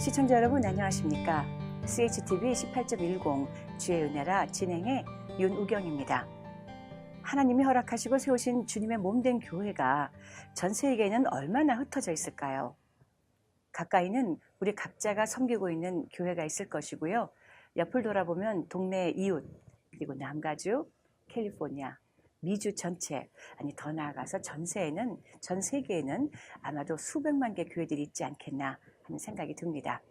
시청자 여러분 안녕하십니까? CHTV 18.10 주의 은혜라 진행의 윤우경입니다. 하나님이 허락하시고 세우신 주님의 몸된 교회가 전 세계에는 얼마나 흩어져 있을까요? 가까이는 우리 각자가 섬기고 있는 교회가 있을 것이고요. 옆을 돌아보면 동네 이웃, 그리고 남가주, 캘리포니아, 미주 전체, 아니 더 나아가서 전 세계에는 아마도 수백만 개 교회들이 있지 않겠나 하는 생각이 듭니다.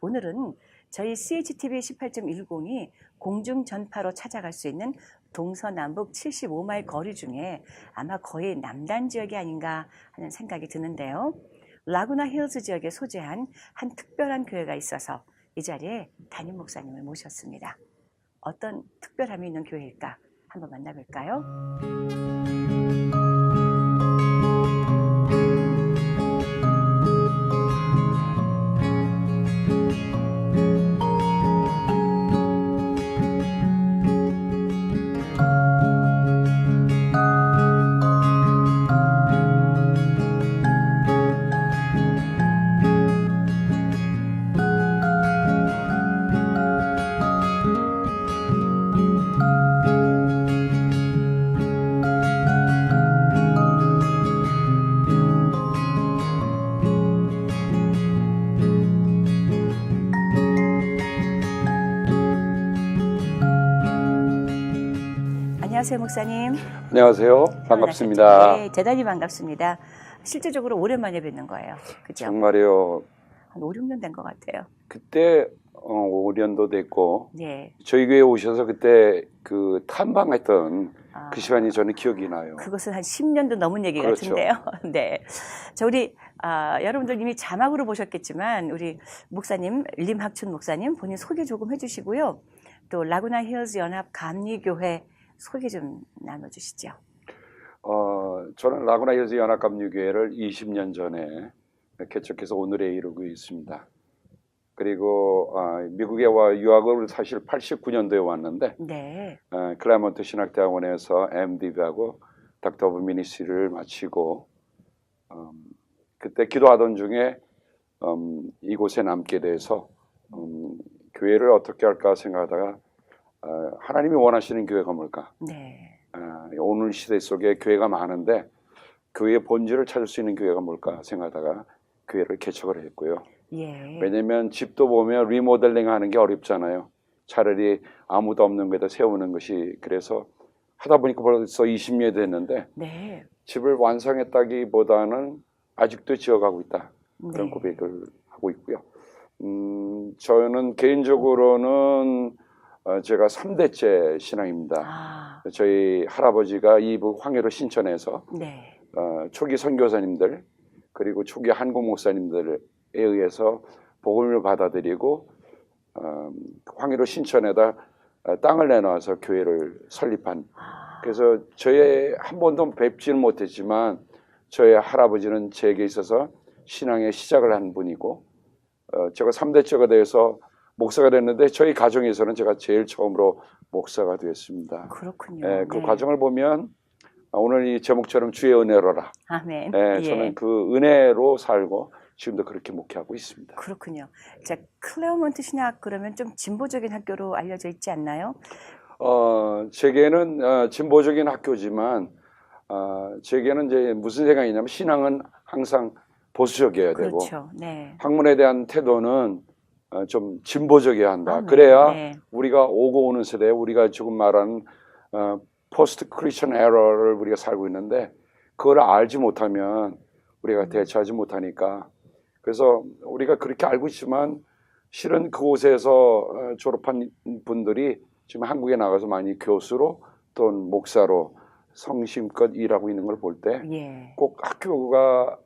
오늘은 저희 CHTV 18.10이 공중 전파로 찾아갈 수 있는 동서남북 75마일 거리 중에 아마 거의 남단 지역이 아닌가 하는 생각이 드는데요. 라구나 힐즈 지역에 소재한 한 특별한 교회가 있어서 이 자리에 담임 목사님을 모셨습니다. 어떤 특별함이 있는 교회일까? 한번 만나볼까요? 안녕하세요, 목사님. 안녕하세요. 반갑습니다. 네, 대단히 반갑습니다. 실제적으로 오랜만에 뵙는 거예요. 그죠? 정말요. 한 5, 6년 된 것 같아요. 그때 5년도 됐고 네. 저희 교회에 오셔서 그때 그 탐방했던 그 시간이 저는 기억이 나요. 그것은 한 10년도 넘은 얘기 그렇죠. 같은데요. 네. 자, 우리 여러분들 이미 자막으로 보셨겠지만 우리 목사님 림학춘 목사님 본인 소개 조금 해주시고요. 또 라구나 힐즈 연합 감리교회 소개 좀 나눠주시죠. 저는 라구나 힐즈 연합감리교회를 20년 전에 개척해서 오늘에 이르고 있습니다. 그리고 미국에 와 유학을 사실 89년도에 왔는데 네. 클라먼트 신학대학원에서 MD하고 닥터 오브 미니스트리를 마치고 그때 기도하던 중에 이곳에 남게 돼서 교회를 어떻게 할까 생각하다가 하나님이 원하시는 교회가 뭘까? 네. 오늘 시대 속에 교회가 많은데 교회의 본질을 찾을 수 있는 교회가 뭘까 생각하다가 교회를 개척을 했고요. 예. 왜냐하면 집도 보면 리모델링 하는 게 어렵잖아요. 차라리 아무도 없는 데다 세우는 것이 그래서 하다 보니까 벌써 20년이 됐는데 네. 집을 완성했다기보다는 아직도 지어가고 있다. 그런 네. 고백을 하고 있고요. 저는 개인적으로는 제가 3대째 신앙입니다. 저희 할아버지가 이북 황해로 신천에서 네. 초기 선교사님들 그리고 초기 한국 목사님들에 의해서 복음을 받아들이고 황해로 신천에다 땅을 내놔서 교회를 설립한 그래서 저의 한 번도 뵙지는 못했지만 저의 할아버지는 제게 있어서 신앙의 시작을 한 분이고 제가 3대째가 돼서 목사가 됐는데 저희 가정에서는 제가 제일 처음으로 목사가 되었습니다. 그렇군요. 그 네. 과정을 보면 오늘 이 제목처럼 주의 은혜로라. 아멘. 저는 그 은혜로 살고 지금도 그렇게 목회하고 있습니다. 그렇군요. 자, 클레어먼트 신학 그러면 좀 진보적인 학교로 알려져 있지 않나요? 제게는 진보적인 학교지만 제게는 이제 무슨 생각이냐면 신앙은 항상 보수적이어야 되고 그렇죠. 네. 학문에 대한 태도는 좀 진보적이어야 한다. 네. 그래야 네. 우리가 오고 오는 세대에 우리가 지금 말하는 포스트 크리스천 에러를 우리가 살고 있는데 그걸 알지 못하면 우리가 대처하지 못하니까 그래서 우리가 그렇게 알고 있지만 실은 그곳에서 졸업한 분들이 지금 한국에 나가서 많이 교수로 또는 목사로 성심껏 일하고 있는 걸 볼 때 꼭 학교가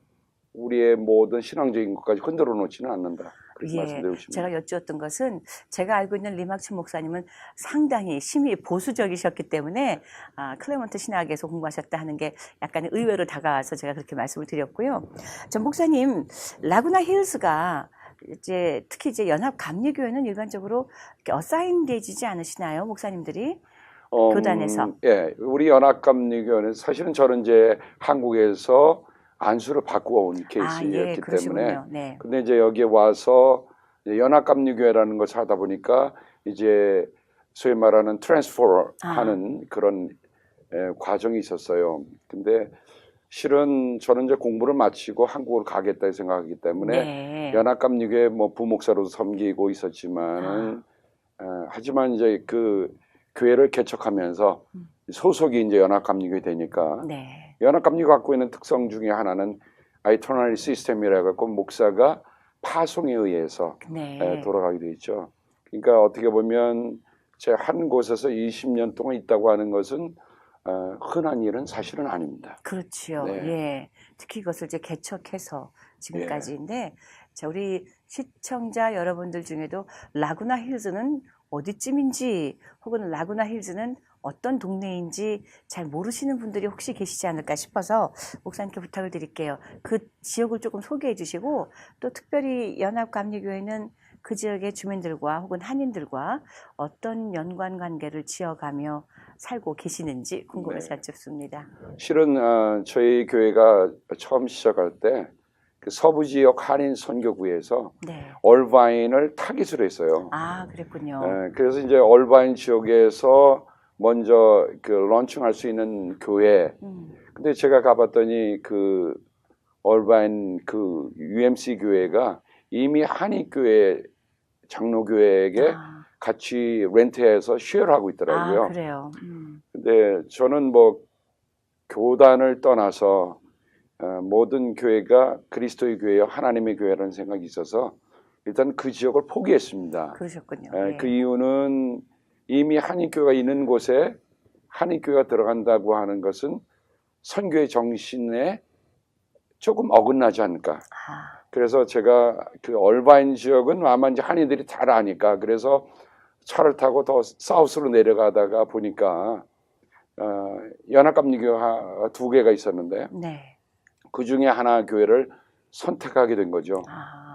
우리의 모든 신앙적인 것까지 흔들어 놓지는 않는다. 그렇게 말씀드리고 싶습니다. 제가 여쭈었던 것은 제가 알고 있는 림학춘 목사님은 상당히 심히 보수적이셨기 때문에 클레먼트 신학에서 공부하셨다 하는 게 약간 의외로 다가와서 제가 그렇게 말씀을 드렸고요. 전 목사님 라구나 힐즈가 이제 특히 이제 연합 감리교회는 일반적으로 어사인되지지 않으시나요, 목사님들이? 교단에서. 예, 우리 연합 감리교회는 사실은 저는 이제 한국에서 안수를 바꾸어 온 케이스였기 때문에 네. 근데 이제 여기에 와서 연합감리교회라는 것을 하다 보니까 이제 소위 말하는 트랜스퍼 하는 그런 과정이 있었어요. 근데 실은 저는 이제 공부를 마치고 한국으로 가겠다 생각하기 때문에 네. 연합감리교회 뭐 부목사로도 섬기고 있었지만은 하지만 이제 그 교회를 개척하면서 소속이 이제 연합감리교회 되니까 네. 연합감리가 갖고 있는 특성 중에 하나는 아이터널 시스템이라 갖고 목사가 파송에 의해서 네. 돌아가게 돼 있죠. 그러니까 어떻게 보면 제가 한 곳에서 20년 동안 있다고 하는 것은 흔한 일은 사실은 아닙니다. 그렇지요. 네. 예. 특히 그것을 이제 개척해서 지금까지인데, 자, 우리 시청자 여러분들 중에도 라구나 힐즈는 어디쯤인지 혹은 라구나 힐즈는 어떤 동네인지 잘 모르시는 분들이 혹시 계시지 않을까 싶어서 목사님께 부탁을 드릴게요. 그 지역을 조금 소개해 주시고 또 특별히 연합감리교회는 그 지역의 주민들과 혹은 한인들과 어떤 연관 관계를 지어가며 살고 계시는지 궁금해서 여쭙습니다. 실은 저희 교회가 처음 시작할 때 그 서부 지역 한인 선교구에서 네. 얼바인을 타깃으로 했어요. 아, 그랬군요. 그래서 이제 얼바인 지역에서 먼저 그 런칭할 수 있는 교회. 근데 제가 가봤더니 그 얼바인 그 UMC 교회가 이미 한인 교회 장로교회에게 같이 렌트해서 쉐어를 하고 있더라고요. 아, 그래요. 근데 저는 뭐 교단을 떠나서 모든 교회가 그리스도의 교회요 하나님의 교회라는 생각이 있어서 일단 그 지역을 포기했습니다. 그러셨군요. 그 이유는 이미 한인교회가 있는 곳에 한인교회가 들어간다고 하는 것은 선교의 정신에 조금 어긋나지 않을까. 그래서 제가 그 얼바인 지역은 아마 이제 한인들이 잘 아니까 그래서 차를 타고 더 사우스로 내려가다가 보니까 연합감리교회 2개가 있었는데 네. 그 중에 하나 교회를 선택하게 된 거죠.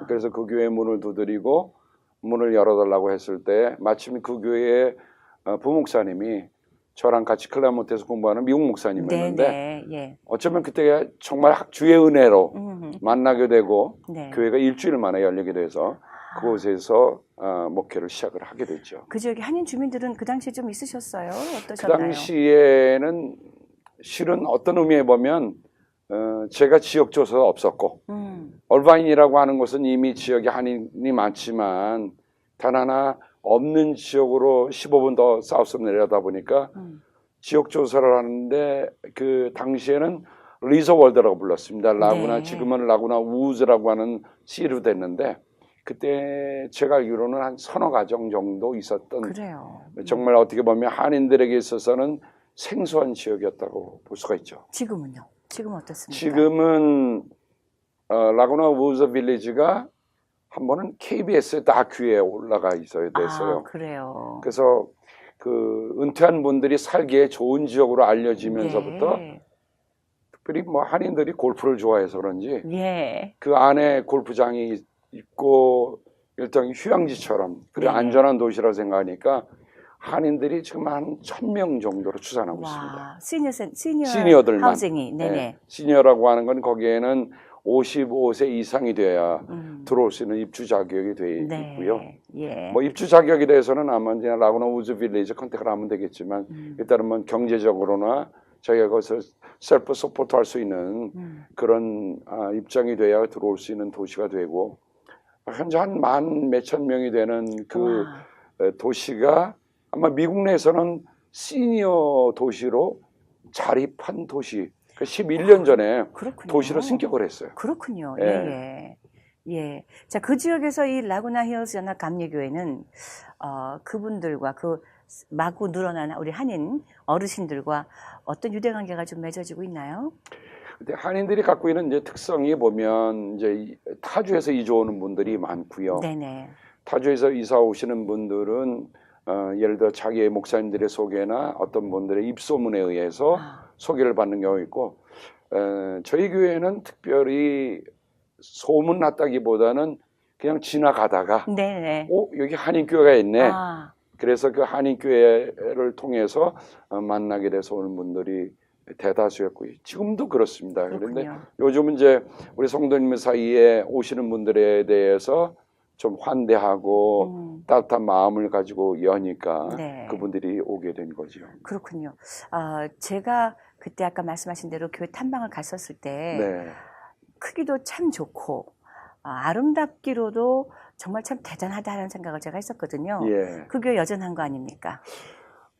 그래서 그 교회 문을 두드리고 문을 열어달라고 했을 때 마침 그 교회의 부목사님이 저랑 같이 클라몬트에서 공부하는 미국 목사님이었는데 예. 어쩌면 그때 정말 주의 은혜로 만나게 되고 네. 교회가 일주일 만에 열리게 돼서 그곳에서 목회를 시작을 하게 됐죠. 그 지역에 한인 주민들은 그 당시에 좀 있으셨어요? 그 어떠셨나요? 당시에는 실은 어떤 의미에 보면 제가 지역 조사가 없었고 얼바인이라고 하는 곳은 이미 지역에 한인이 많지만 단 하나 없는 지역으로 15분 더 사우스로 내려다 보니까 지역 조사를 하는데 그 당시에는 리저월드라고 불렀습니다. 라구나 네. 지금은 라구나 우즈라고 하는 시로 됐는데 그때 제가 알기로는 한 서너 가정 정도 있었던 그래요. 정말 어떻게 보면 한인들에게 있어서는 생소한 지역이었다고 볼 수가 있죠. 지금은요? 지금 어떻습니까? 지금은 라구나 우즈 빌리지가 한 번은 KBS 다큐에 올라가 있어야 됐어요. 아, 그래요. 그래서 그 은퇴한 분들이 살기에 좋은 지역으로 알려지면서부터 네. 특별히 뭐 한인들이 골프를 좋아해서 그런지 예. 그 안에 골프장이 있고 일종의 휴양지처럼 그리고 네. 안전한 도시라 생각하니까 한인들이 지금 한 1,000명 정도로 추산하고 있습니다. 시니어들만 하우징이. 네네. 네, 시니어라고 하는 건 거기에는 55세 이상이 돼야 들어올 수 있는 입주 자격이 돼 네. 있고요. 예. 뭐 입주 자격에 대해서는 아마 이제 라구나 우즈 빌리지 컨택을 하면 되겠지만 일단은 뭐 경제적으로나 저희가 거기서 셀프 서포트 할 수 있는 그런 입장이 돼야 들어올 수 있는 도시가 되고 현재 한 만 몇천 명이 되는 그 도시가 아마 미국 내에서는 시니어 도시로 자립한 도시. 11년 전에 그렇군요. 도시로 승격을 했어요. 그렇군요. 예. 예. 자, 그 지역에서 이 라구나 힐즈 연합 감리교회는 그분들과 그 마구 늘어나는 우리 한인 어르신들과 어떤 유대 관계가 좀 맺어지고 있나요? 근데 한인들이 갖고 있는 이제 특성이 보면 이제 타주에서 이주 오는 분들이 많고요. 네네. 타주에서 이사 오시는 분들은 예를 들어 자기의 목사님들의 소개나 어떤 분들의 입소문에 의해서 소개를 받는 경우가 있고 저희 교회는 특별히 소문 났다기보다는 그냥 지나가다가 네네. 여기 한인교회가 있네. 그래서 그 한인교회를 통해서 만나게 돼서 오는 분들이 대다수였고 지금도 그렇습니다. 그런데 요즘은 이제 우리 성도님 사이에 오시는 분들에 대해서 좀 환대하고 따뜻한 마음을 가지고 여니까 네. 그분들이 오게 된 거죠. 그렇군요. 제가 그때 아까 말씀하신 대로 교회 탐방을 갔었을 때 네. 크기도 참 좋고 아름답기로도 정말 참 대단하다는 생각을 제가 했었거든요. 예. 그 교회 여전한 거 아닙니까?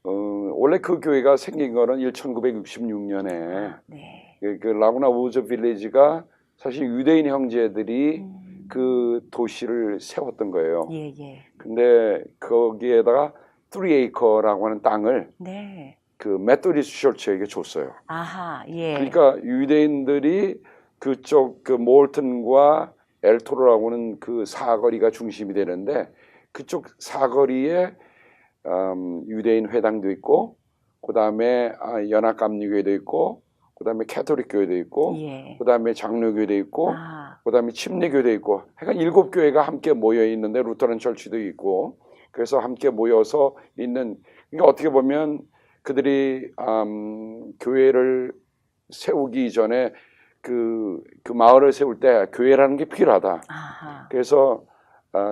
원래 그 교회가 생긴 거는 1966년에 네. 그 라구나 우즈 빌리지가 사실 유대인 형제들이 그 도시를 세웠던 거예요. 예, 예. 근데 거기에다가 3에이커라고 하는 땅을 네. 그 메토디스트 처치에게 줬어요. 아하, 예. 그러니까 유대인들이 그쪽 그 몰튼과 엘토로라고는 그 사거리가 중심이 되는데 그쪽 사거리에 유대인 회당도 있고 그다음에 연합감리교회도 있고 그다음에 캐톨릭 교회도 있고 예. 그다음에 장로교회도 있고 아, 그다음에 침례교회도 있고 하여간 7교회가 함께 모여 있는데 루터란 철치도 있고 그래서 함께 모여서 있는 그러니까 어떻게 보면 그들이 교회를 세우기 전에 그 마을을 세울 때 교회라는 게 필요하다. 아하. 그래서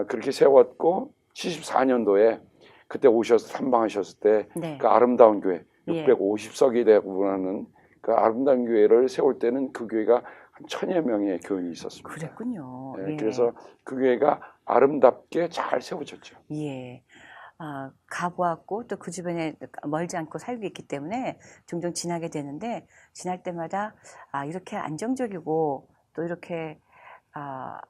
그렇게 세웠고 74년도에 그때 오셔서 탐방하셨을 때 그 네. 아름다운 교회 예. 650석이 되고 하는 그 아름다운 교회를 세울 때는 그 교회가 한 1000여 명의 교인이 있었습니다. 그랬군요. 네, 예. 그래서 그 교회가 아름답게 잘 세워졌죠. 예. 가보았고 또 그 주변에 멀지 않고 살고 있기 때문에 종종 지나게 되는데 지날 때마다 이렇게 안정적이고 또 이렇게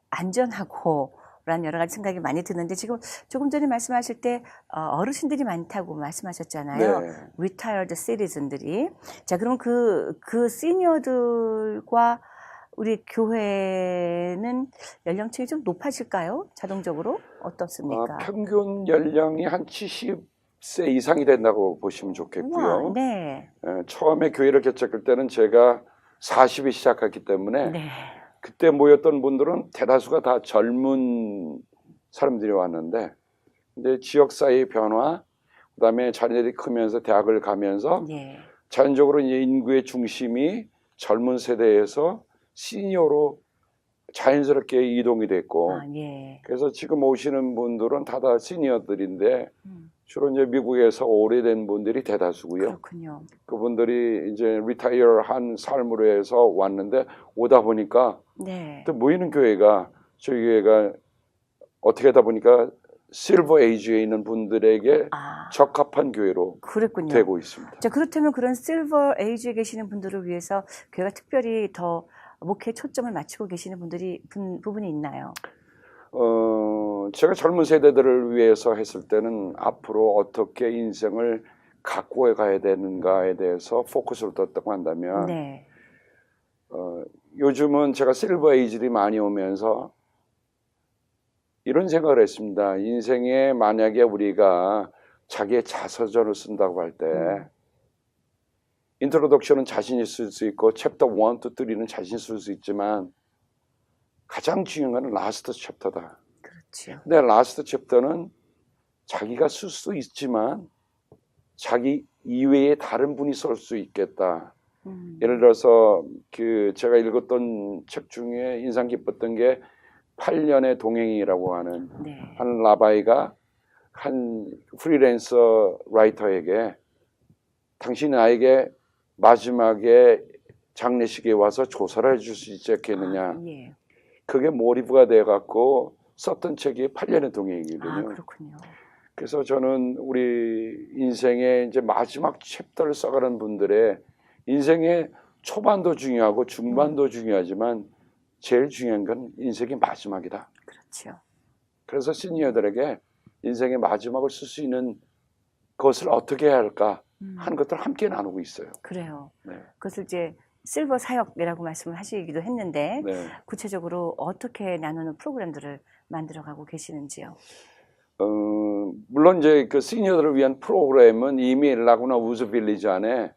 안전하고 라는 여러 가지 생각이 많이 드는데 지금 조금 전에 말씀하실 때 어르신들이 많다고 말씀하셨잖아요. 네. Retired citizen들이. 자, 그럼 그 시니어들과 우리 교회는 연령층이 좀 높아질까요? 자동적으로? 어떻습니까? 평균 연령이 한 70세 이상이 된다고 보시면 좋겠고요. 우와, 네. 처음에 교회를 개척할 때는 제가 40에 시작했기 때문에 네. 그때 모였던 분들은 대다수가 다 젊은 사람들이 왔는데 이제 지역사회의 변화, 그다음에 자녀들이 크면서 대학을 가면서 예. 자연적으로 이제 인구의 중심이 젊은 세대에서 시니어로 자연스럽게 이동이 됐고 예. 그래서 지금 오시는 분들은 다 시니어들인데 음, 주로 이제 미국에서 오래된 분들이 대다수고요. 그렇군요. 그분들이 이제 리타이어한 삶으로 해서 왔는데 오다 보니까 네. 또 모이는 교회가 저희 교회가 어떻게 하다 보니까 실버 에이지에 있는 분들에게 적합한 교회로 그랬군요. 되고 있습니다. 자, 그렇다면 그런 실버 에이지에 계시는 분들을 위해서 교회가 특별히 더 목회에 초점을 맞추고 계시는 부분이 있나요? 제가 젊은 세대들을 위해서 했을 때는 앞으로 어떻게 인생을 갖고 가야 되는가에 대해서 포커스를 뒀다고 한다면 네. 요즘은 제가 실버 에이지들이 많이 오면서 이런 생각을 했습니다. 인생에 만약에 우리가 자기의 자서전을 쓴다고 할 때 인트로덕션은 자신 있을 수 있고 챕터 1, 2, 3는 자신 있을 수 있지만 가장 중요한 건 라스트 챕터다. 그렇죠. 근데 라스트 챕터는 자기가 쓸 수 있지만 자기 이외에 다른 분이 쓸 수 있겠다. 예를 들어서 그 제가 읽었던 책 중에 인상 깊었던 게 8년의 동행이라고 하는 네. 한 라바이가 한 프리랜서 라이터에게 당신이 나에게 마지막에 장례식에 와서 조사를 해줄 수 있지 않겠느냐. 예. 그게 몰입가 돼갖고 썼던 책이 8년의 동행이거든요. 그렇군요. 그래서 저는 우리 인생의 이제 마지막 챕터를 써가는 분들의 인생의 초반도 중요하고 중반도 중요하지만 제일 중요한 건 인생의 마지막이다. 그렇죠. 그래서 시니어들에게 인생의 마지막을 쓸 수 있는 것을 어떻게 해야 할까 하는 것들을 함께 나누고 있어요. 그래요. 네. 그것을 이제 실버 사역이라고 말씀을 하시기도 했는데 네. 구체적으로 어떻게 나누는 프로그램들을 만들어가고 계시는지요? 물론 이제 그 시니어들을 위한 프로그램은 이미 라구나 우즈 빌리지 안에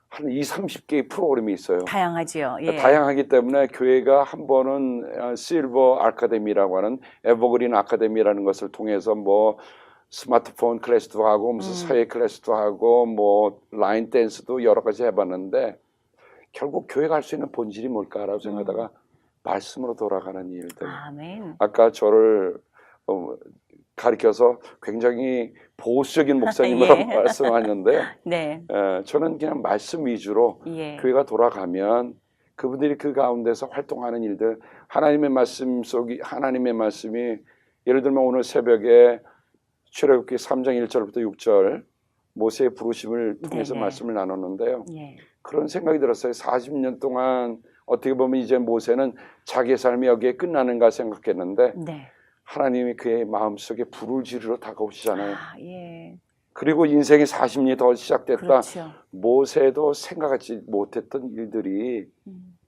한 20, 30개의 프로그램이 있어요. 다양하지요. 예. 다양하기 때문에 교회가 한 번은 실버 아카데미라고 하는 에버그린 아카데미라는 것을 통해서 뭐 스마트폰 클래스도 하고 무슨 사회 클래스도 하고 뭐 라인 댄스도 여러 가지 해봤는데 결국 교회가 할 수 있는 본질이 뭘까라고 생각하다가 말씀으로 돌아가는 일들. 아멘. 아까 저를 가리켜서 굉장히 보수적인 목사님이라고 예. 말씀하셨는데 네. 저는 그냥 말씀 위주로 예. 교회가 돌아가면 그분들이 그 가운데서 활동하는 일들 하나님의 말씀 속이 하나님의 말씀이 예를 들면 오늘 새벽에 출애굽기 3장 1절부터 6절 모세의 부르심을 통해서 네네. 말씀을 나눴는데요. 예. 그런 생각이 들었어요. 40년 동안 어떻게 보면 이제 모세는 자기의 삶이 여기에 끝나는가 생각했는데 네. 하나님이 그의 마음속에 불을 지르러 다가오시잖아요. 아, 예. 그리고 인생의 40년이 더 시작됐다. 그렇죠. 모세도 생각하지 못했던 일들이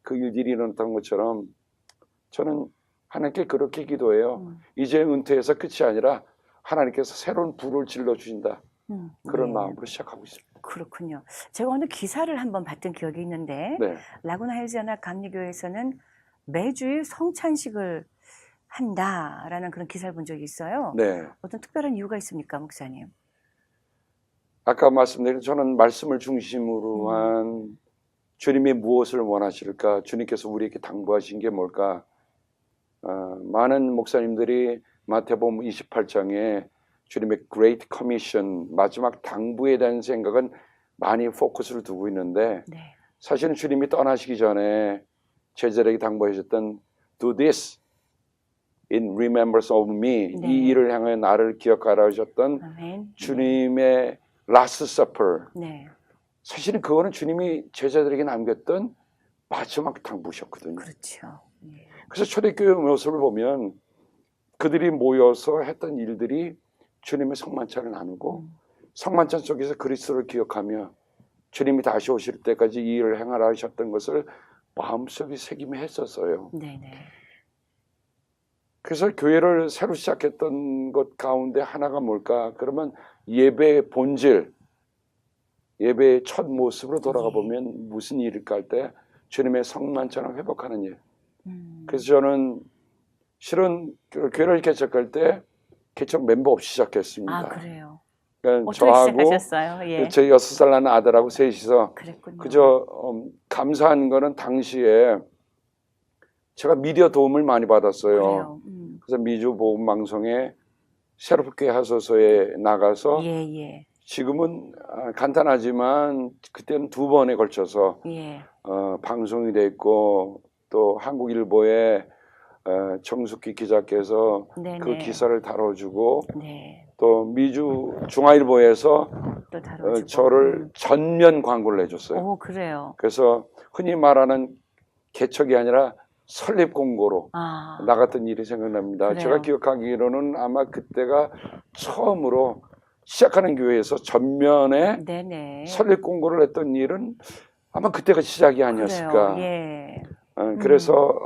그 일들이 일어났던 것처럼 저는 하나님께 그렇게 기도해요. 이제 은퇴해서 끝이 아니라 하나님께서 새로운 불을 질러 주신다. 그런 예. 마음으로 시작하고 있습니다. 그렇군요. 제가 오늘 기사를 한번 봤던 기억이 있는데 네. 라구나 헬지아나 감리교회에서는 매주일 성찬식을 한다라는 그런 기사를 본 적이 있어요. 네. 어떤 특별한 이유가 있습니까, 목사님? 아까 말씀드린 저는 말씀을 중심으로 한 주님이 무엇을 원하실까? 주님께서 우리에게 당부하신 게 뭘까? 많은 목사님들이 마태복음 28장에 주님의 Great Commission 마지막 당부에 대한 생각은 많이 포커스를 두고 있는데 네. 사실은 주님이 떠나시기 전에 제자들에게 당부하셨던 Do this in remembrance of me 네. 이 일을 향해 나를 기억하라 하셨던 아멘. 주님의 Last Supper 네. 사실은 그거는 주님이 제자들에게 남겼던 마지막 당부셨거든요. 그렇죠. 예. 그래서 초대교회 모습을 보면 그들이 모여서 했던 일들이 주님의 성만찬을 나누고 성만찬 속에서 그리스도를 기억하며 주님이 다시 오실 때까지 이 일을 행하라 하셨던 것을 마음속에 새기며 했었어요. 네네. 그래서 교회를 새로 시작했던 것 가운데 하나가 뭘까? 그러면 예배의 본질, 예배의 첫 모습으로 돌아가 보면 무슨 일일까 할 때 주님의 성만찬을 회복하는 일. 그래서 저는 실은 교회를 개척할 때 개척 멤버 없이 시작했습니다. 아, 그래요. 그러니까 어떻게 저하고 시작하셨어요? 예. 제 6살 나는 아들하고 셋이서 그랬군요. 그저 감사한 거는 당시에 제가 미디어 도움을 많이 받았어요. 그래요. 그래서 미주 보험 방송에 새롭게 하소서에 나가서 예, 예. 지금은 간단하지만 그때는 2번에 걸쳐서 예. 방송이 됐고 또 한국일보에 정숙기 기자께서 네네. 그 기사를 다뤄주고 네. 또 미주 중앙일보에서 또 다뤄주고. 저를 전면 광고를 해줬어요. 오, 그래요. 그래서 흔히 말하는 개척이 아니라 설립 공고로 아, 나갔던 일이 생각납니다. 그래요. 제가 기억하기로는 아마 그때가 처음으로 시작하는 교회에서 전면에 네네. 설립 공고를 했던 일은 아마 그때가 시작이 아니었을까. 그래요. 예. 그래서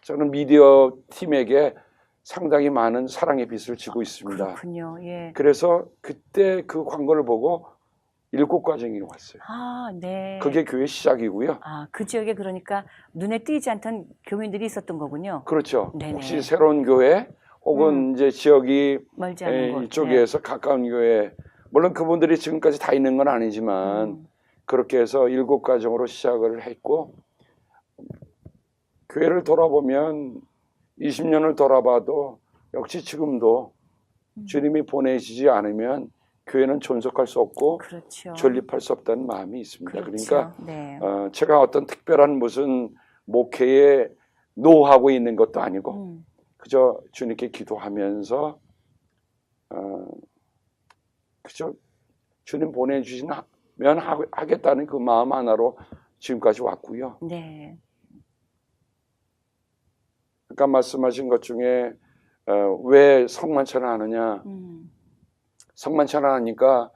저는 미디어 팀에게 상당히 많은 사랑의 빚을 지고 있습니다. 그렇군요. 예. 그래서 그때 그 광고를 보고 7과정이 왔어요. 아, 네. 그게 교회 시작이고요. 아, 그 지역에 그러니까 눈에 띄지 않던 교민들이 있었던 거군요. 그렇죠. 네네. 혹시 새로운 교회 혹은 이제 지역이 멀지 않은 곳. 이쪽에서 가까운 교회 물론 그분들이 지금까지 다 있는 건 아니지만 그렇게 해서 7과정으로 시작을 했고 교회를 돌아보면 20년을 돌아봐도 역시 지금도 주님이 보내시지 않으면 교회는 존속할 수 없고 그렇죠. 존립할 수 없다는 마음이 있습니다. 그렇죠. 그러니까 네. 제가 어떤 특별한 무슨 목회에 노하고 있는 것도 아니고 그저 주님께 기도하면서 그저 주님 보내주시면 하겠다는 그 마음 하나로 지금까지 왔고요. 네. 아까 말씀하신 것 중에 왜 성만찬을 하느냐. 성만찬을 하니까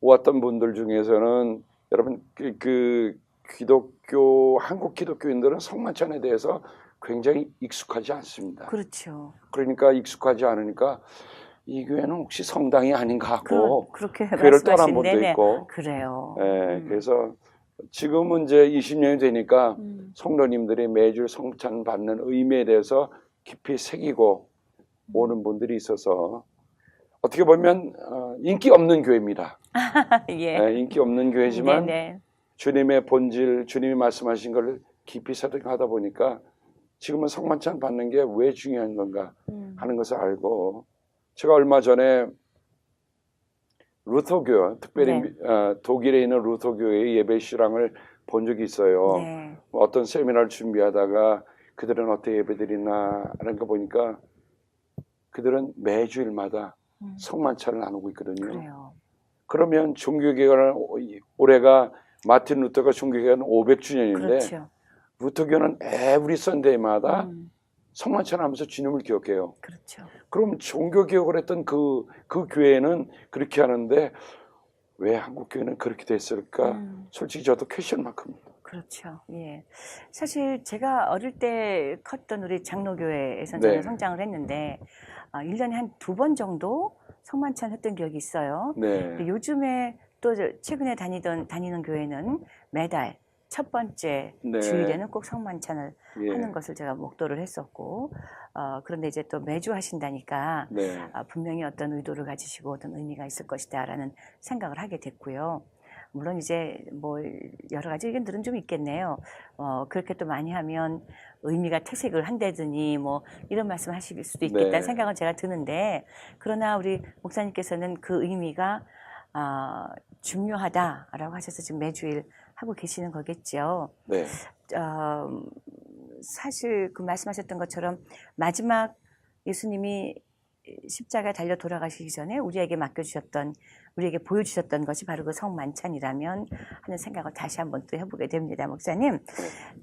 왔던 분들 중에서는 여러분 그 기독교 한국 기독교인들은 성만찬에 대해서 굉장히 익숙하지 않습니다. 그렇죠. 그러니까 익숙하지 않으니까 이 교회는 혹시 성당이 아닌가 하고 그렇게 교회를 떠난 분도 말씀하시네요. 있고 그래요. 그래서 지금은 이제 20년이 되니까 성도님들이 매주 성찬 받는 의미에 대해서 깊이 새기고 오는 분들이 있어서 어떻게 보면 인기 없는 교회입니다. 예. 인기 없는 교회지만 네네. 주님의 본질, 주님이 말씀하신 걸 깊이 생각하다 보니까 지금은 성만찬 받는 게 왜 중요한 건가 하는 것을 알고 제가 얼마 전에 루터교, 특별히 네. 독일에 있는 루터교의 예배 실황을 본 적이 있어요. 네. 어떤 세미나를 준비하다가 그들은 어떻게 예배드리나 하는 거 보니까 그들은 매주일마다 성만찬을 나누고 있거든요. 그래요. 그러면 종교개혁을 올해가 마틴 루터가 종교개혁은 500주년인데 그렇죠. 루터교는 에브리 선데이마다 성만찬 하면서 주님을 기억해요. 그렇죠. 그럼 종교개혁을 했던 그 교회는 그렇게 하는데 왜 한국 교회는 그렇게 됐을까? 솔직히 저도 퀘스천 마크입니다. 그렇죠. 예. 사실 제가 어릴 때 컸던 우리 장로교회에서 네. 저는 성장을 했는데 1년에 한 2번 정도 성만찬 했던 기억이 있어요. 네. 근데 요즘에 또 최근에 다니는 교회는 매달 첫 번째 네. 주일에는 꼭 성만찬을 예. 하는 것을 제가 목도를 했었고 그런데 이제 또 매주 하신다니까 네. 분명히 어떤 의도를 가지시고 어떤 의미가 있을 것이다라는 생각을 하게 됐고요. 물론 이제 뭐 여러 가지 의견들은 좀 있겠네요. 그렇게 또 많이 하면 의미가 퇴색을 한다더니 뭐 이런 말씀 하실 수도 있겠다는 네. 생각은 제가 드는데 그러나 우리 목사님께서는 그 의미가 중요하다라고 하셔서 지금 매주일 하고 계시는 거겠죠. 네. 사실 그 말씀하셨던 것처럼 마지막 예수님이 십자가에 달려 돌아가시기 전에 우리에게 맡겨주셨던 우리에게 보여주셨던 것이 바로 그 성만찬이라면 하는 생각을 다시 한번 또 해보게 됩니다. 목사님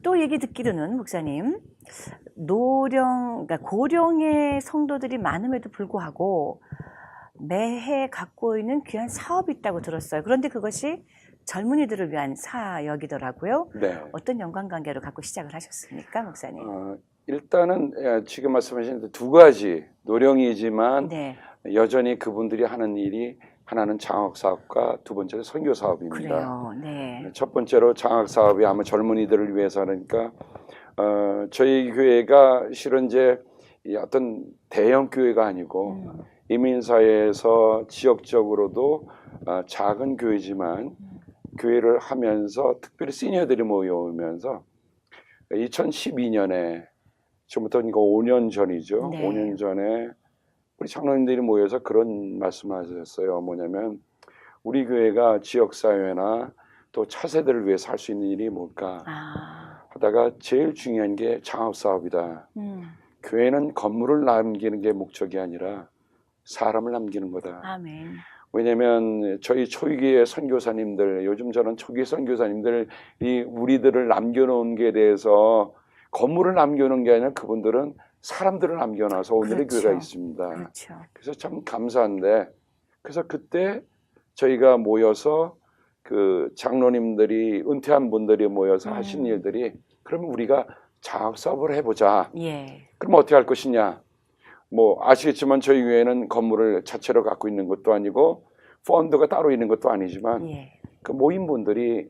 또 얘기 듣기로는 목사님 그러니까 고령의 성도들이 많음에도 불구하고 매해 갖고 있는 귀한 사업이 있다고 들었어요. 그런데 그것이 젊은이들을 위한 사역이더라고요. 네. 어떤 연관관계로 갖고 시작을 하셨습니까, 목사님? 일단은 지금 말씀하신 두 가지 노령이지만 네. 여전히 그분들이 하는 일이 하나는 장학 사업과 두 번째는 선교 사업입니다. 그래요. 네. 첫 번째로 장학 사업이 아마 젊은이들을 위해서 하니까 저희 교회가 실은 이제 어떤 대형 교회가 아니고 이민사회에서 지역적으로도 작은 교회지만 교회를 하면서 특별히 시니어들이 모여오면서 2012년에 지금부터 그러니까 5년 전이죠. 네. 5년 전에 우리 장로님들이 모여서 그런 말씀을 하셨어요. 뭐냐면 우리 교회가 지역사회나 또 차세대를 위해서 할 수 있는 일이 뭘까 하다가 제일 중요한 게 장학사업이다. 교회는 건물을 남기는 게 목적이 아니라 사람을 남기는 거다. 아멘. 왜냐하면 저희 초기의 선교사님들, 요즘 저는 초기 선교사님들이 우리들을 남겨놓은 게 대해서 건물을 남겨놓은 게 아니라 그분들은 사람들을 남겨놔서 오늘의 그렇죠. 교회가 있습니다. 그렇죠. 그래서 참 감사한데, 그래서 그때 저희가 모여서 그 장로님들이 은퇴한 분들이 모여서 하신 일들이 그러면 우리가 장학 사업을 해보자. 예. 그럼 어떻게 할 것이냐? 뭐 아시겠지만 저희 교회는 건물을 자체로 갖고 있는 것도 아니고 펀드가 따로 있는 것도 아니지만 예. 그 모인 분들이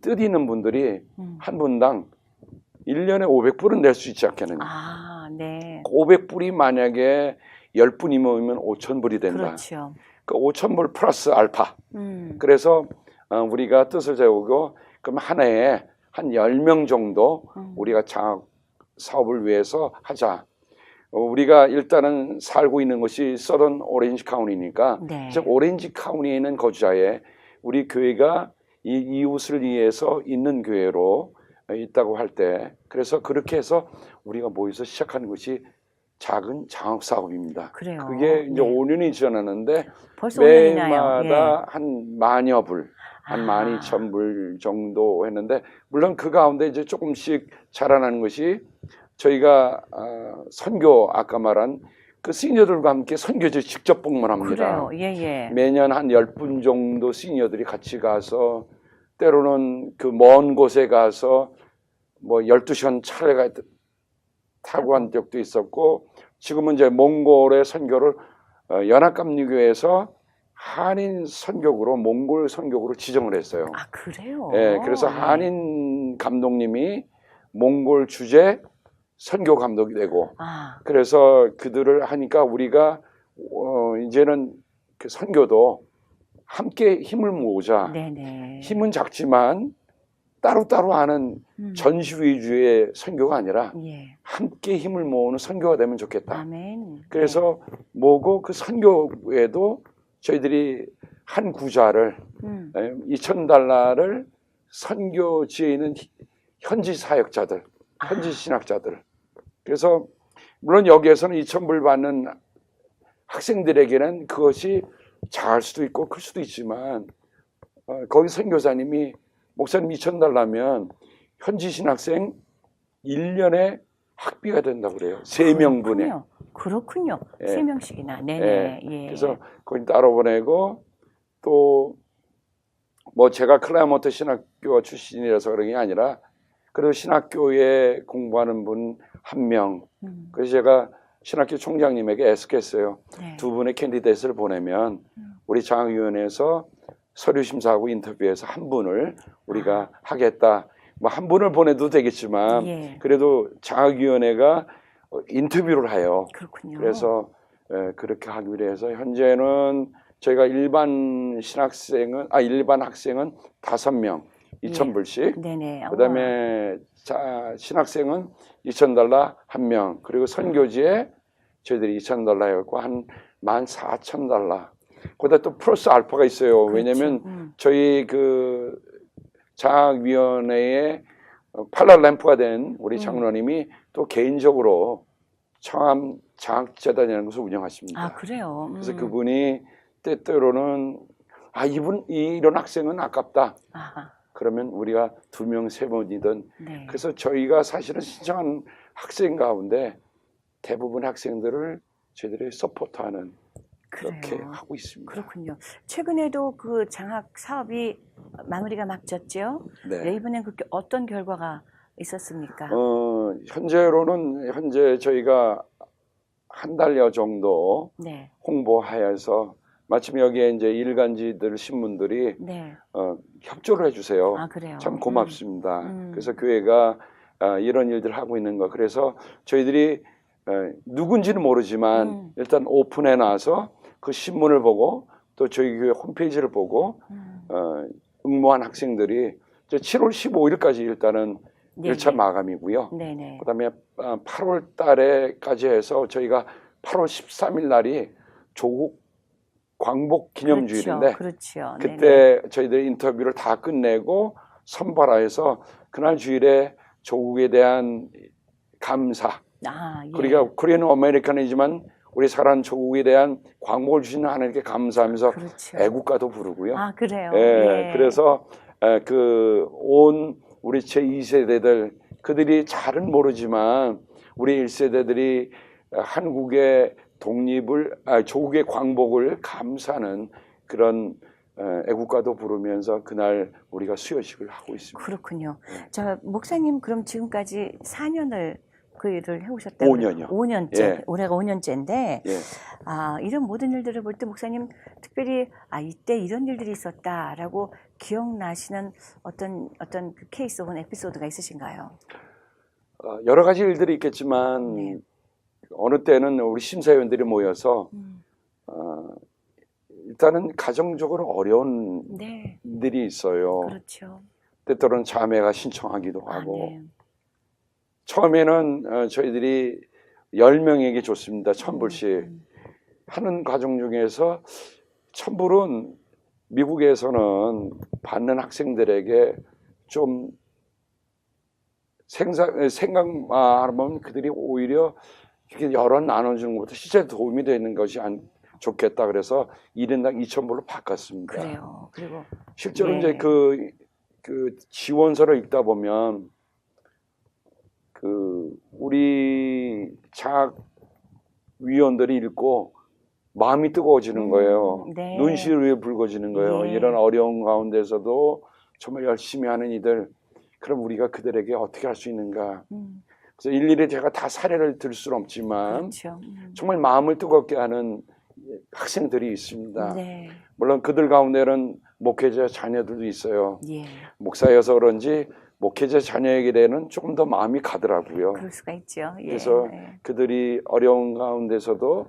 뜻 있는 분들이 한 분당 1년에 500불은 낼 수 있지 않겠느냐. 네. 500불이 만약에 10분이 모이면 5,000불이 된다. 그렇죠. 그 5,000불 플러스 알파. 그래서 우리가 뜻을 세우고 그럼 한 해에 한 10명 정도 우리가 장학 사업을 위해서 하자. 우리가 일단은 살고 있는 것이 서던 오렌지 카운티니까 네. 즉 오렌지 카운티에 있는 거주자에 우리 교회가 이 이웃을 위해서 있는 교회로 있다고 할 때 그래서 그렇게 해서 우리가 모여서 시작하는 것이 작은 장학 사업입니다. 그래요. 그게 이제 네. 5년이 지났는데 벌써 5년이나요. 매마다 예. 한 만여 불, 한 12,000불 정도 했는데 물론 그 가운데 이제 조금씩 자라나는 것이 저희가 선교 아까 말한 그 시니어들과 함께 선교지 직접 복문합니다. 그래요. 예. 매년 한 10분 정도 시니어들이 같이 가서 때로는 그 먼 곳에 가서 뭐 12시간 차를 타고 간 적도 있었고 지금은 이제 몽골의 선교를 연합감리교회에서 한인 선교구로 몽골 선교구로 지정을 했어요. 그래요? 예, 그래서 네. 한인 감독님이 몽골 주재 선교 감독이 되고 그래서 그들을 하니까 우리가 이제는 그 선교도 함께 힘을 모으자. 네네. 힘은 작지만 따로따로 하는 음. 전시 위주의 선교가 아니라 예. 함께 힘을 모으는 선교가 되면 좋겠다. 아멘. 그래서 뭐고 그 선교에도 저희들이 한 구자를 음. $2,000를 선교지에 있는 현지 사역자들, 현지 신학자들. 그래서 물론 여기에서는 2,000불 받는 학생들에게는 그것이 작을 수도 있고 클 수도 있지만 거기 선교사님이 목사님 $2,000면 현지 신학생 1년에 학비가 된다고 그래요. 3명분에. 그렇군요. 예. 3명씩이나. 네네. 예. 예. 그래서 거기 따로 보내고 또 뭐 제가 클라이먼트 신학교 출신이라서 그런 게 아니라 그래도 신학교에 공부하는 분 1명. 그래서 제가 신학교 총장님에게 애석했어요. 네. 2분의 캔디데이트를 보내면 우리 장학위원회에서 서류 심사하고 인터뷰해서 1분을 우리가 하겠다. 뭐 1분을 보내도 되겠지만 예. 그래도 장학위원회가 인터뷰를 해요. 그렇군요. 그래서 그렇게 하기로 해서 현재는 저희가 일반 학생은 5명 2,000불씩. 네네. 그다음에 신학생은 $2,000 1명. 그리고 선교지에 저희들이 $2,000 해갖고 한 $14,000. 거기다 또 플러스 알파가 있어요. 그렇죠. 왜냐면 저희 그 장학위원회의 팔랄 램프가 된 우리 장로님이 또 개인적으로 청암 장학재단이라는 것을 운영하십니다. 아, 그래요. 그래서 그분이 때때로는 이런 학생은 아깝다. 아하. 그러면 우리가 2명, 3명이든 네. 그래서 저희가 사실은 신청한 학생 가운데 대부분 학생들을 저희들이 서포트하는 그렇게 그래요. 하고 있습니다. 그렇군요. 최근에도 그 장학 사업이 마무리가 막 졌죠? 네. 네, 이번엔 그렇게 어떤 결과가 있었습니까? 현재 저희가 한 달여 정도 네. 홍보하여서 마침 여기에 이제 일간지들 신문들이 네. 협조를 해주세요. 아, 그래요. 참 고맙습니다. 음. 그래서 교회가 이런 일들을 하고 있는 거. 그래서 저희들이 누군지는 모르지만 일단 오픈해 놔서 그 신문을 보고 또 저희 교회 홈페이지를 보고 응모한 학생들이 7월 15일까지 일단은 네네. 1차 마감이고요. 네네. 그다음에 8월 달에까지 해서 저희가 8월 13일 날이 조국 광복 기념주일인데 그렇죠. 그때 저희들이 인터뷰를 다 끝내고 선발하여서 그날 주일에 조국에 대한 감사. 아, 예. 우리가 코리안 아메리칸이지만 우리 사랑하는 조국에 대한 광복을 주시는 하나님께 감사하면서 그렇죠. 애국가도 부르고요. 아, 그래요. 예, 예. 그래서 그 온 우리 제2세대들 그들이 잘은 모르지만 우리 1세대들이 한국의 독립을 조국의 광복을 감사하는 그런 애국가도 부르면서 그날 우리가 수여식을 하고 있습니다. 그렇군요. 자, 목사님 그럼 지금까지 4년을 그 일을 해오셨다고 5년이요. 5년째. 예. 올해가 5년째인데 예. 이런 모든 일들을 볼 때 목사님 특별히 이때 이런 일들이 있었다라고 기억나시는 어떤 그 케이스 혹은 에피소드가 있으신가요? 여러 가지 일들이 있겠지만 네. 어느 때는 우리 심사위원들이 모여서 일단은 가정적으로 어려운 네. 일들이 있어요. 그렇죠. 때때로는 자매가 신청하기도 하고 네. 처음에는 저희들이 10명에게 줬습니다. 1,000불씩. 하는 과정 중에서 1,000불은 미국에서는 받는 학생들에게 좀 생각만 하면 그들이 오히려 이렇게 여러 나눠주는 것보다 실제 도움이 되는 것이 좋겠다. 그래서 1인당 2,000불로 바꿨습니다. 그래요. 그리고 실제로 네. 이제 그 지원서를 읽다 보면 우리 장학위원들이 읽고 마음이 뜨거워지는 거예요. 네. 눈시울이 붉어지는 거예요. 예. 이런 어려운 가운데서도 정말 열심히 하는 이들, 그럼 우리가 그들에게 어떻게 할 수 있는가? 그래서 일일이 제가 다 사례를 들 수는 없지만 그렇죠. 정말 마음을 뜨겁게 하는 학생들이 있습니다. 네. 물론 그들 가운데는 목회자 자녀들도 있어요. 예. 목사여서 그런지 목회자 자녀에게 대해는 조금 더 마음이 가더라고요. 그럴 수가 있죠. 예. 그래서 그들이 어려운 가운데서도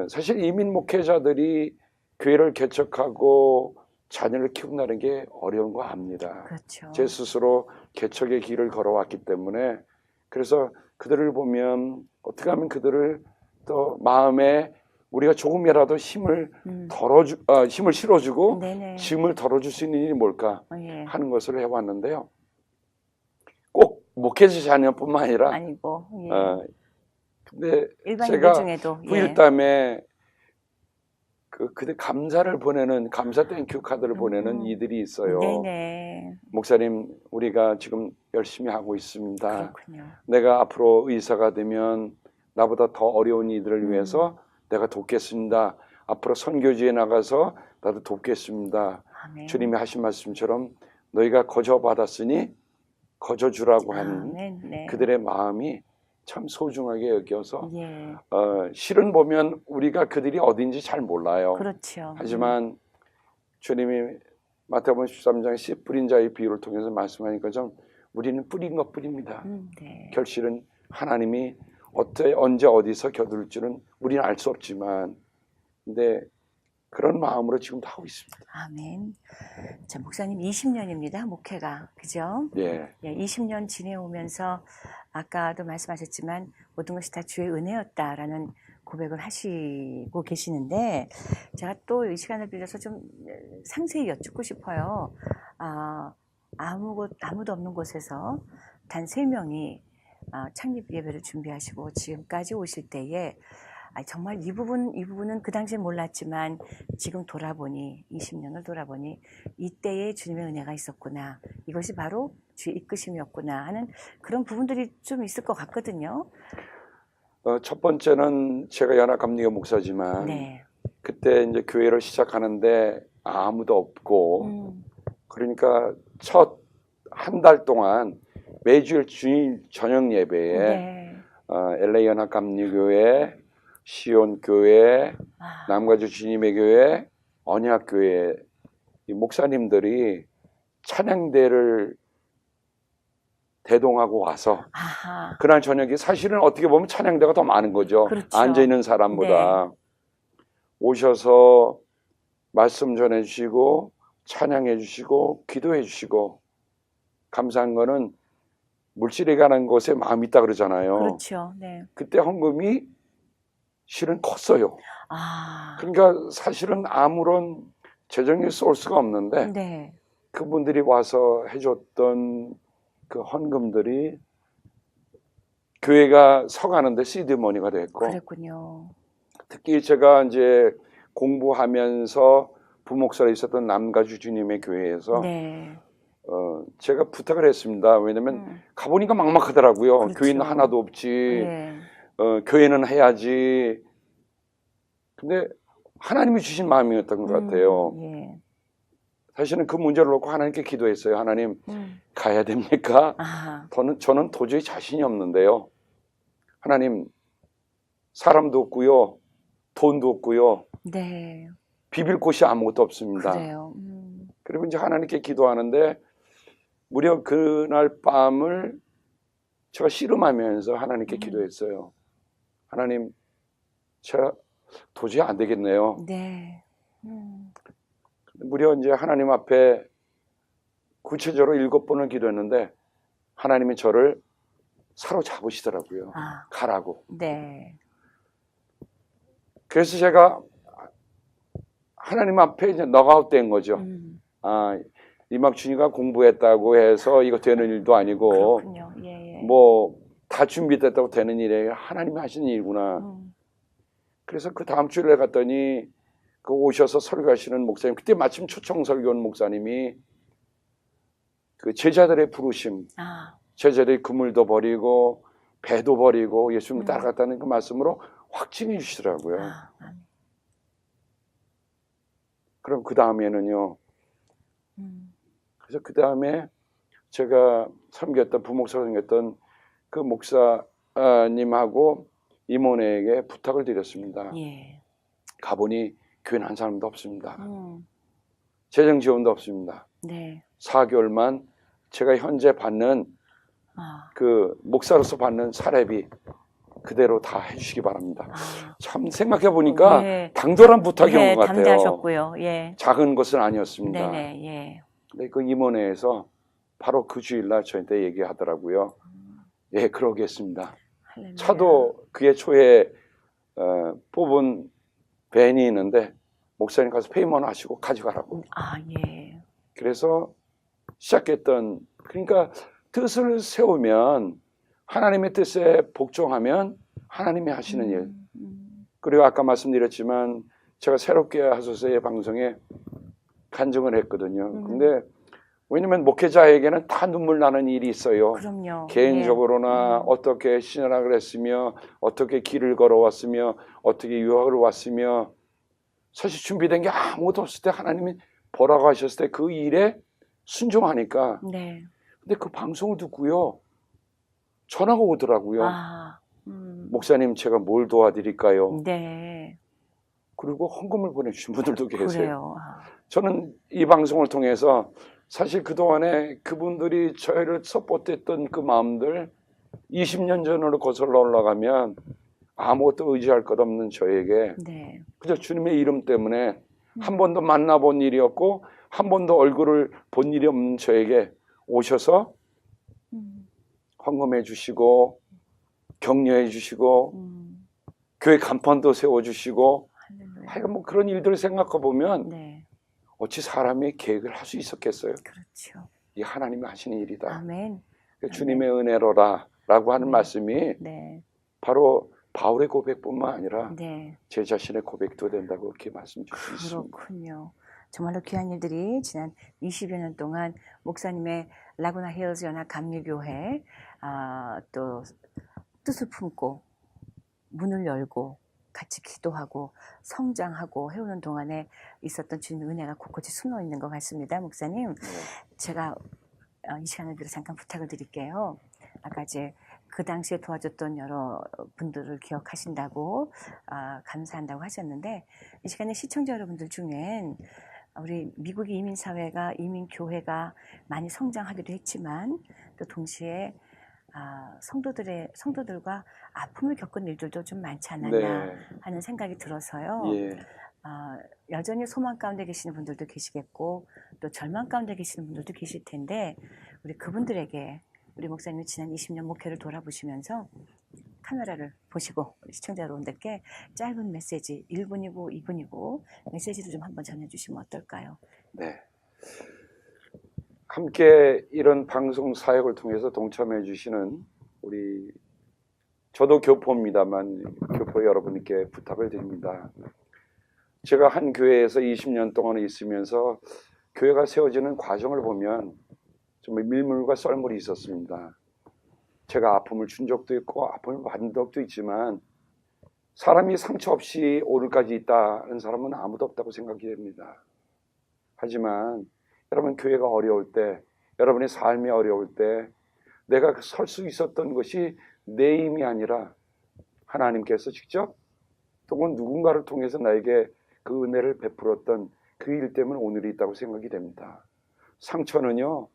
사실 이민 목회자들이 교회를 개척하고 자녀를 키운다는 게 어려운 거 압니다. 그렇죠. 제 스스로 개척의 길을 걸어왔기 때문에 그래서 그들을 보면 어떻게 하면 그들을 또 마음에 우리가 조금이라도 힘을 힘을 실어주고 네네. 짐을 덜어줄 수 있는 일이 뭘까 예. 하는 것을 해왔는데요. 꼭 목회자 자녀뿐만 아니라 아니고 예. 근데 일반인들 제가 중에도 예. 후일담에 그들 감사를 보내는 감사 땡큐 카드를 보내는 이들이 있어요. 네네. 목사님, 우리가 지금 열심히 하고 있습니다. 그렇군요. 내가 앞으로 의사가 되면 나보다 더 어려운 이들을 위해서 내가 돕겠습니다. 앞으로 선교지에 나가서 나도 돕겠습니다. 아멘. 주님이 하신 말씀처럼 너희가 거저 받았으니 거저 주라고 하는 아멘. 네. 그들의 마음이 참 소중하게 여겨서 예. 실은 보면 우리가 그들이 어딘지 잘 몰라요. 그렇죠. 하지만 주님이 마태복음 13장 씨 뿌린 자의 비유를 통해서 말씀하니까 좀 우리는 뿌린 것 뿐입니다. 네. 결실은 하나님이 언제 어디서 겨둘 줄은 우리는 알 수 없지만 근데 그런 마음으로 지금도 하고 있습니다. 아멘. 자, 목사님 20년입니다. 목회가. 그죠? 예. 예, 20년 지내오면서 아까도 말씀하셨지만 모든 것이 다 주의 은혜였다라는 고백을 하시고 계시는데 제가 또 이 시간을 빌려서 좀 상세히 여쭙고 싶어요. 아무도 없는 곳에서 단 3명이 창립 예배를 준비하시고 지금까지 오실 때에 정말 이 부분은 그 당시엔 몰랐지만 지금 돌아보니 20년을 돌아보니 이때에 주님의 은혜가 있었구나. 이것이 바로 주의 이끄심이었구나 하는 그런 부분들이 좀 있을 것 같거든요. 첫 번째는 제가 연합감리교 목사지만 네. 그때 이제 교회를 시작하는데 아무도 없고 그러니까 첫 한 달 동안 매주일 주일 저녁 예배에 네. LA 연합감리교회, 시온교회, 남가주 주님의 교회, 언약교회 이 목사님들이 찬양대를 대동하고 와서 아하. 그날 저녁에 사실은 어떻게 보면 찬양대가 더 많은 거죠. 그렇죠. 앉아있는 사람보다. 오셔서 말씀 전해주시고 찬양해주시고 기도해주시고 감사한 거는 물질이 가는 곳에 마음이 있다 그러잖아요. 그렇죠. 네. 그때 헌금이 실은 컸어요. 아. 그러니까 사실은 아무런 재정의 소스가 없는데 네. 그분들이 와서 해줬던 그 헌금들이 교회가 서가는데 시드머니가 됐고 그랬군요. 특히 제가 이제 공부하면서 부목사로 있었던 남가주 주님의 교회에서 네. 제가 부탁을 했습니다. 왜냐면 가보니까 막막하더라고요. 그렇죠. 교회는 하나도 없지. 예. 교회는 해야지. 근데 하나님이 주신 마음이었던 것 같아요. 예. 사실은 그 문제를 놓고 하나님께 기도했어요. 하나님 가야 됩니까? 아하. 저는 도저히 자신이 없는데요. 하나님 사람도 없고요. 돈도 없고요. 네. 비빌 곳이 아무것도 없습니다. 그래요. 그리고 이제 하나님께 기도하는데 무려 그날 밤을 제가 씨름하면서 하나님께 기도했어요. 하나님, 제가 도저히 안 되겠네요. 네. 무려 이제 하나님 앞에 구체적으로 7번을 기도했는데 하나님이 저를 사로잡으시더라고요. 가라고. 네. 그래서 제가 하나님 앞에 이제 넉아웃 된 거죠. 이막춘이가 공부했다고 해서 이거 되는 일도 아니고 그렇군요. 예. 뭐 다 준비됐다고 되는 일이에요. 하나님이 하시는 일이구나. 그래서 그 다음 주일에 갔더니 그 오셔서 설교하시는 목사님, 그때 마침 초청 설교 온 목사님이 그 제자들의 부르심, 제자들이 그물도 버리고 배도 버리고 예수님을 따라갔다는 그 말씀으로 확증해 주시더라고요. 그럼 그 다음에는요. 그래서 그 다음에 제가 섬겼던 부목사로 섬겼던 그 목사님하고 임원에게 부탁을 드렸습니다. 예. 가보니 교회는 한 사람도 없습니다. 재정 지원도 없습니다. 네. 4개월만 제가 현재 받는 그 목사로서 받는 사례비 그대로 다 해주시기 바랍니다. 아, 참 생각해 보니까 예. 당돌한 부탁이었던 것 같아요. 담대하셨고요. 예. 작은 것은 아니었습니다. 네네. 예. 근데 그 임원회에서 바로 그 주일날 저한테 얘기하더라고요. 예, 그러겠습니다. 할렐루야. 차도 그해 초에 뽑은 밴이 있는데 목사님 가서 페이먼 하시고 가져가라고. 아, 예. 그래서 시작했던, 그러니까 뜻을 세우면 하나님의 뜻에 복종하면 하나님이 하시는 일. 그리고 아까 말씀드렸지만 제가 새롭게 하소서의 방송에 간증을 했거든요. 근데 왜냐면 목회자에게는 다 눈물 나는 일이 있어요. 그럼요. 개인적으로나 예. 어떻게 신앙을 했으며 어떻게 길을 걸어왔으며 어떻게 유학을 왔으며 사실 준비된 게 아무것도 없을 때 하나님이 보라고 하셨을 때 그 일에 순종하니까. 네. 근데 그 방송을 듣고요, 전화가 오더라고요. 아, 목사님 제가 뭘 도와드릴까요? 네. 그리고 헌금을 보내주신 분들도 계세요. 그래요. 아, 저는 이 방송을 통해서 사실 그동안에 그분들이 저희를 서포트했던 그 마음들 20년 전으로 거슬러 올라가면 아무것도 의지할 것 없는 저에게 네. 그저 주님의 이름 때문에 한 번도 만나본 일이 없고 한 번도 얼굴을 본 일이 없는 저에게 오셔서 헌금해 주시고 격려해 주시고 교회 간판도 세워주시고 할렐루야. 하여간 뭐 그런 일들을 생각해 보면 네. 어찌 사람이 계획을 할 수 있었겠어요? 그렇죠. 이 하나님이 하시는 일이다. 아멘. 주님의 은혜로라 라고 하는 네. 말씀이 네. 바로 바울의 고백뿐만 아니라 네. 제 자신의 고백도 된다고 그렇게 말씀 주셨습니다. 그렇군요. 정말로 귀한 일들이 지난 20여 년 동안 목사님의 라구나 힐즈 연합 감리교회 또 뜻을 품고 문을 열고 같이 기도하고 성장하고 해오는 동안에 있었던 주님의 은혜가 곳곳이 숨어 있는 것 같습니다. 목사님, 제가 이 시간을 빌어 잠깐 부탁을 드릴게요. 아까 이제 그 당시에 도와줬던 여러 분들을 기억하신다고 감사한다고 하셨는데, 이 시간에 시청자 여러분들 중엔 우리 미국의 이민사회가 이민교회가 많이 성장하기도 했지만 또 동시에 성도들과 아픔을 겪은 일들도 좀 많지 않았나 네. 하는 생각이 들어서요. 예. 여전히 소망 가운데 계시는 분들도 계시겠고 또 절망 가운데 계시는 분들도 계실 텐데 우리 그분들에게 우리 목사님이 지난 20년 목회를 돌아보시면서 카메라를 보시고 우리 시청자 여러분들께 짧은 메시지 1분이고 2분이고 메시지를 좀 한번 전해주시면 어떨까요? 네. 함께 이런 방송 사역을 통해서 동참해 주시는 우리 저도 교포입니다만 교포 여러분께 부탁을 드립니다. 제가 한 교회에서 20년 동안 있으면서 교회가 세워지는 과정을 보면 정말 밀물과 썰물이 있었습니다. 제가 아픔을 준 적도 있고 아픔을 받은 적도 있지만 사람이 상처 없이 오늘까지 있다는 사람은 아무도 없다고 생각이 됩니다. 하지만 여러분 교회가 어려울 때, 여러분의 삶이 어려울 때 내가 설 수 있었던 것이 내 힘이 아니라 하나님께서 직접 또는 누군가를 통해서 나에게 그 은혜를 베풀었던 그 일 때문에 오늘이 있다고 생각이 됩니다. 상처는요,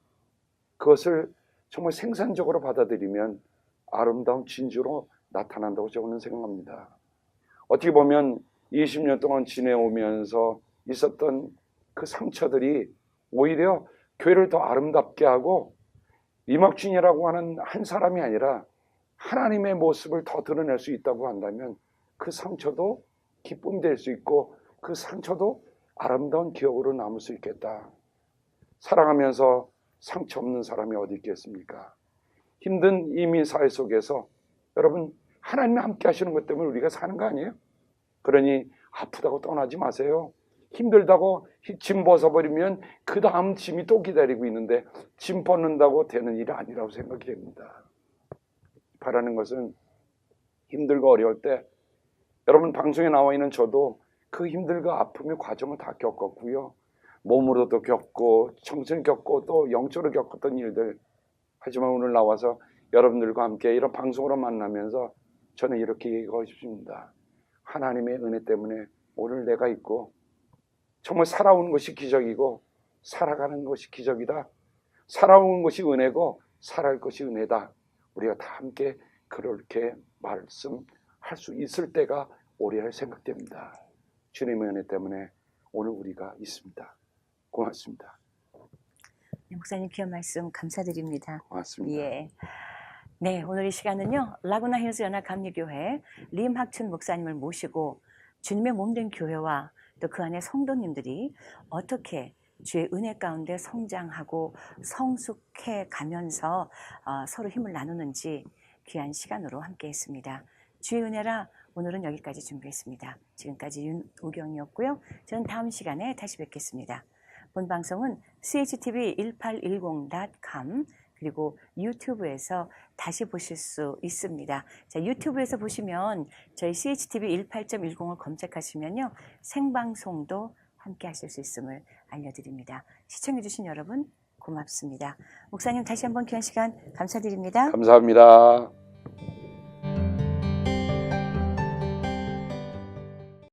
그것을 정말 생산적으로 받아들이면 아름다운 진주로 나타난다고 저는 생각합니다. 어떻게 보면 20년 동안 지내오면서 있었던 그 상처들이 오히려 교회를 더 아름답게 하고 이막준이라고 하는 한 사람이 아니라 하나님의 모습을 더 드러낼 수 있다고 한다면 그 상처도 기쁨이 될 수 있고 그 상처도 아름다운 기억으로 남을 수 있겠다. 살아가면서 상처 없는 사람이 어디 있겠습니까? 힘든 이민사회 속에서 여러분 하나님이 함께 하시는 것 때문에 우리가 사는 거 아니에요? 그러니 아프다고 떠나지 마세요. 힘들다고 짐 벗어버리면 그 다음 짐이 또 기다리고 있는데 짐 벗는다고 되는 일이 아니라고 생각이 됩니다. 바라는 것은 힘들고 어려울 때 여러분 방송에 나와 있는 저도 그 힘들고 아픔의 과정을 다 겪었고요. 몸으로도 겪고 정신을 겪고 또 영적으로 겪었던 일들. 하지만 오늘 나와서 여러분들과 함께 이런 방송으로 만나면서 저는 이렇게 얘기하고 싶습니다. 하나님의 은혜 때문에 오늘 내가 있고 정말 살아오는 것이 기적이고 살아가는 것이 기적이다. 살아오는 것이 은혜고 살아갈 것이 은혜다. 우리가 다 함께 그렇게 말씀할 수 있을 때가 오리라 생각됩니다. 주님의 은혜 때문에 오늘 우리가 있습니다. 고맙습니다. 네, 목사님 귀한 말씀 감사드립니다. 고맙습니다. 예. 네, 오늘 이 시간은요, 라구나 힐즈 연합감리교회 림학춘 목사님을 모시고 주님의 몸된 교회와 또 그 안에 성도님들이 어떻게 주의 은혜 가운데 성장하고 성숙해 가면서 서로 힘을 나누는지 귀한 시간으로 함께 했습니다. 주의 은혜라 오늘은 여기까지 준비했습니다. 지금까지 윤우경이었고요. 저는 다음 시간에 다시 뵙겠습니다. 본 방송은 CHTV1810.com 그리고 유튜브에서 다시 보실 수 있습니다. 자, 유튜브에서 보시면 저희 CHTV 18.10을 검색하시면요. 생방송도 함께 하실 수 있음을 알려드립니다. 시청해주신 여러분 고맙습니다. 목사님 다시 한번 귀한 시간 감사드립니다. 감사합니다.